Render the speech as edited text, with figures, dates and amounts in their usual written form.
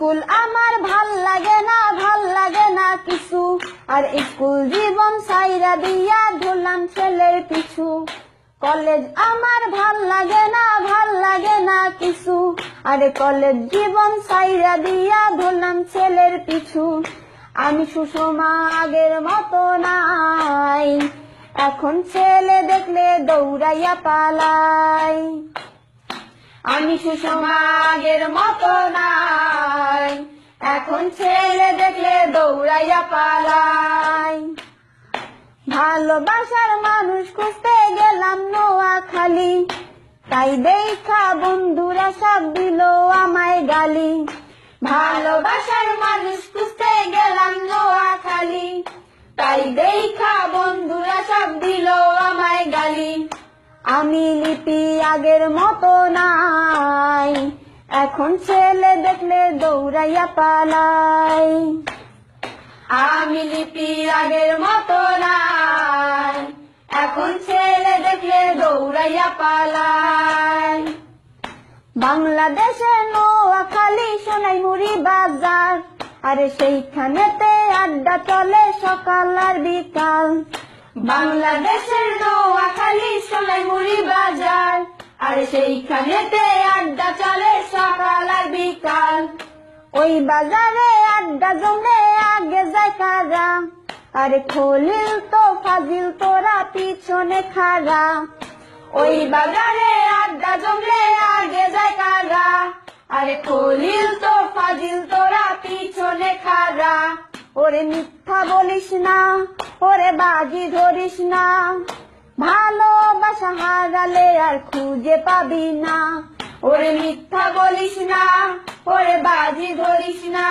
School আমার ভাল লাগে না কিছু, আর স্কুল জীবন সাইরা দিয়া ধরলাম ছেলের পিছু। কলেজ আমার ভাল লাগে না কিছু, আরে কলেজ জীবন সাইরা দিয়া ধরলাম ছেলের পিছু। আমি সুষমা আগের মতো নাই, এখন ছেলে দেখলে দৌড়াইয়া পালাই। আমি সুষমা আগের মতো নাই, এখন ছেলে দেখলে দৌড়াইয়া পালাই। ভালোবাসার মানুষ খুঁজতে গেলাম নোয়াখালী, তাই দেখা বন্ধুরা সব দিল আমায় গালি। ভালোবাসার মানুষ খুঁজতে গেলাম নোয়াখালী, তাই দেখা বন্ধুরা সব দিল আমায় গালি। আমি লিপি আগের মতো নাই, এখন ছেলে দেখলে দৌড়াইয়া পালাই। আমি লিপি আগের মতো নাই, এখন ছেলে দেখলে দৌড়াইয়া পালাই। বাংলাদেশের নোয়াখালী সোনাইমুড়ি বাজার, আরে সেইখানেতে আড্ডা চলে সকাল আর বিকাল। বাংলাদেশের নোয়াখালী সোনাইমুড়ি বাজার, আরে সেইখানেতে আড্ডা চলে সকাল আর বিকাল। ওই বাজারে আড্ডা জমে আগে যায় কারা, আরে খলিল তো ফাজিল তোরা পিছনে খাড়া। ওই বাজারে আড্ডা জমলে আগে যায় কারা, আরে খলিল তো ফাজিল তোরা পিছনে খাড়া। ওরে মিথ্যা বলিস না, ওরে বাজি ধরিস না, ভালোবাসা হারালে আর খুঁজে পাবি না। ওরে মিথ্যা বলিস না, ওরে বাজি ধরিস না,